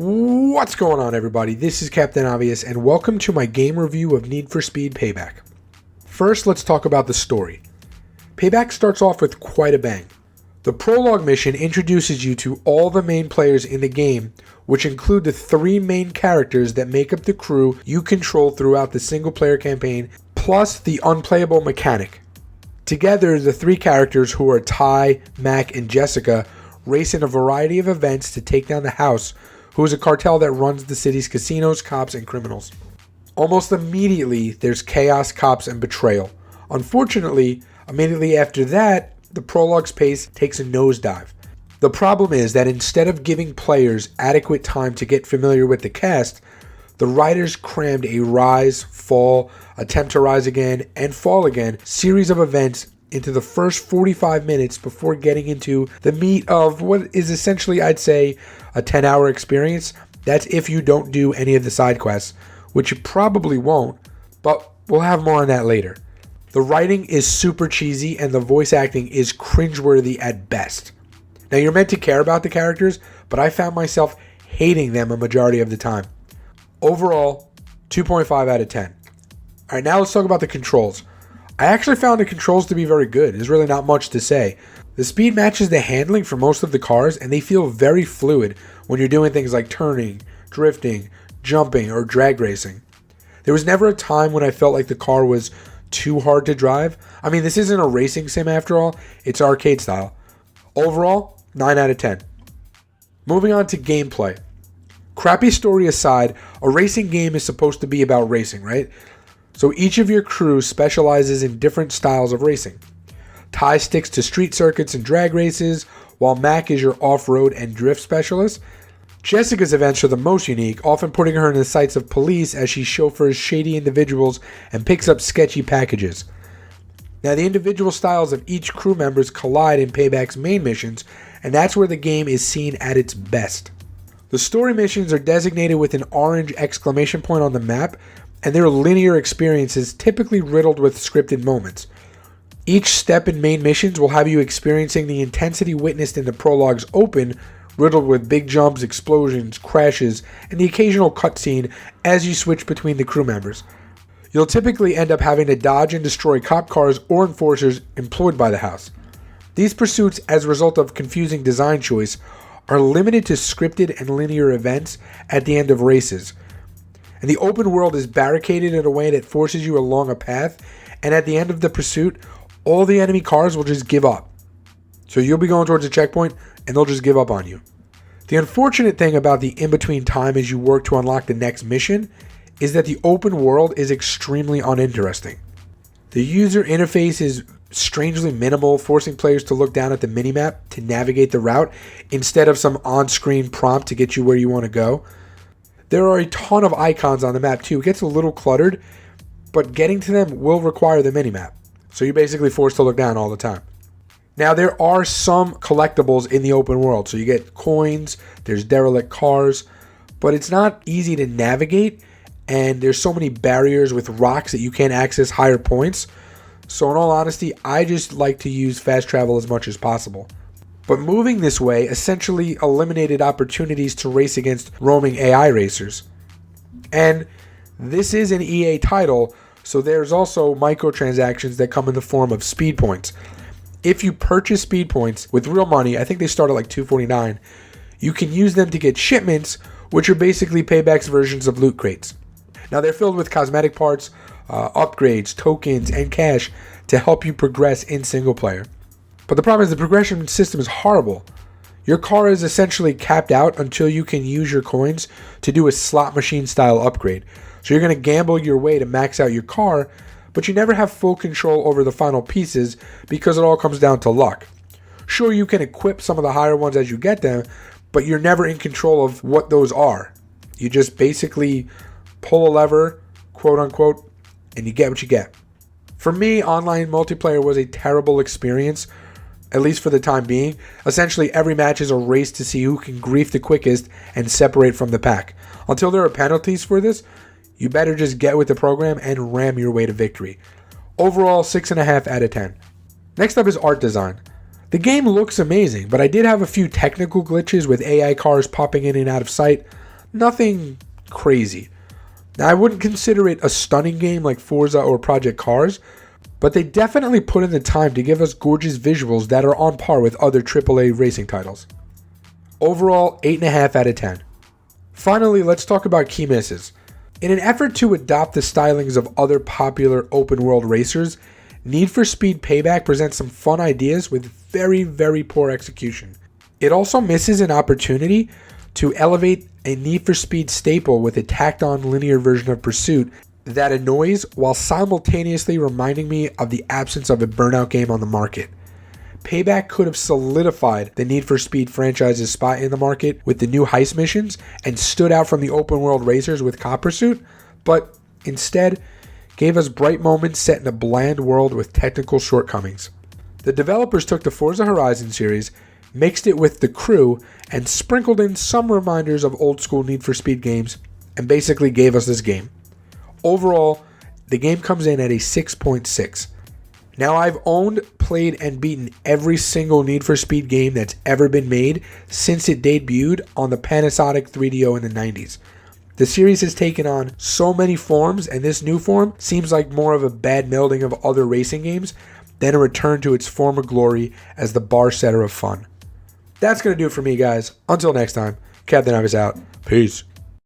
What's going on, everybody? This is Captain Obvious, and welcome to my game review of Need For Speed Payback. First, let's talk about the story. Payback starts off with quite a bang. The prologue mission introduces you to all the main players in the game, which include the three main characters that make up the crew you control throughout the single-player campaign, plus the unplayable mechanic. Together, the three characters, who are Ty, Mac, and Jessica, race in a variety of events to take down the House, who is a cartel that runs the city's casinos, cops, and criminals. Almost immediately, there's chaos, cops, and betrayal. Unfortunately, immediately after that, the prologue's pace takes a nosedive. The problem is that instead of giving players adequate time to get familiar with the cast, the writers crammed a rise, fall, attempt to rise again, and fall again series of events into the first 45 minutes before getting into the meat of what is essentially, I'd say, a 10-hour experience. That's if you don't do any of the side quests, which you probably won't, but we'll have more on that later. The writing is super cheesy and the voice acting is cringeworthy at best. Now, you're meant to care about the characters, but I found myself hating them a majority of the time. Overall, 2.5 out of 10. Alright, now let's talk about the controls. I actually found the controls to be very good. There's really not much to say. The speed matches the handling for most of the cars, and they feel very fluid when you're doing things like turning, drifting, jumping, or drag racing. There was never a time when I felt like the car was too hard to drive. I mean, this isn't a racing sim after all. It's arcade style. Overall, 9 out of 10. Moving on to gameplay. Crappy story aside, a racing game is supposed to be about racing, right? So each of your crew specializes in different styles of racing. Ty sticks to street circuits and drag races, while Mac is your off-road and drift specialist. Jessica's events are the most unique, often putting her in the sights of police as she chauffeurs shady individuals and picks up sketchy packages. Now, the individual styles of each crew members collide in Payback's main missions, and that's where the game is seen at its best. The story missions are designated with an orange exclamation point on the map, and they're linear experiences typically riddled with scripted moments. Each step in main missions will have you experiencing the intensity witnessed in the prologue's open, riddled with big jumps, explosions, crashes, and the occasional cutscene as you switch between the crew members. You'll typically end up having to dodge and destroy cop cars or enforcers employed by the House. These pursuits, as a result of confusing design choice, are limited to scripted and linear events at the end of races. And the open world is barricaded in a way that forces you along a path, and at the end of the pursuit, all the enemy cars will just give up. So you'll be going towards a checkpoint, and they'll just give up on you. The unfortunate thing about the in-between time as you work to unlock the next mission is that the open world is extremely uninteresting. The user interface is strangely minimal, forcing players to look down at the minimap to navigate the route instead of some on-screen prompt to get you where you want to go. There are a ton of icons on the map too. It gets a little cluttered, but getting to them will require the minimap. So you're basically forced to look down all the time. Now, there are some collectibles in the open world. So you get coins, there's derelict cars, but it's not easy to navigate, and there's so many barriers with rocks that you can't access higher points. So in all honesty, I just like to use fast travel as much as possible. But moving this way essentially eliminated opportunities to race against roaming AI racers. And this is an EA title, so there's also microtransactions that come in the form of speed points. If you purchase speed points with real money, I think they start at like $2.49, you can use them to get shipments, which are basically Payback's versions of loot crates. Now, they're filled with cosmetic parts, upgrades, tokens, and cash to help you progress in single player. But the problem is the progression system is horrible. Your car is essentially capped out until you can use your coins to do a slot machine style upgrade. So you're going to gamble your way to max out your car, but you never have full control over the final pieces because it all comes down to luck. Sure, you can equip some of the higher ones as you get them, but you're never in control of what those are. You just basically pull a lever, quote unquote, and you get what you get. For me, online multiplayer was a terrible experience, at least for the time being. Essentially, every match is a race to see who can grief the quickest and separate from the pack. Until there are penalties for this, you better just get with the program and ram your way to victory. Overall, 6.5 out of 10. Next up is art design. The game looks amazing, but I did have a few technical glitches with AI cars popping in and out of sight. nothing crazy. Now, I wouldn't consider it a stunning game like Forza or Project Cars, but they definitely put in the time to give us gorgeous visuals that are on par with other AAA racing titles. Overall, 8.5 out of 10. Finally, let's talk about key misses. In an effort to adopt the stylings of other popular open-world racers, Need for Speed Payback presents some fun ideas with very, very poor execution. It also misses an opportunity to elevate a Need for Speed staple with a tacked-on linear version of Pursuit that annoys while simultaneously reminding me of the absence of a Burnout game on the market. Payback could have solidified the Need for Speed franchise's spot in the market with the new heist missions and stood out from the open world racers with Cop Pursuit, but instead gave us bright moments set in a bland world with technical shortcomings. The developers took the Forza Horizon series, mixed it with The Crew, and sprinkled in some reminders of old school Need for Speed games, and basically gave us this game. Overall, the game comes in at a 6.6. Now, I've owned, played, and beaten every single Need for Speed game that's ever been made since it debuted on the Panasonic 3DO in the 90s. The series has taken on so many forms, and this new form seems like more of a bad melding of other racing games than a return to its former glory as the bar setter of fun. That's going to do it for me, guys. Until next time, Captain Obvious out. Peace.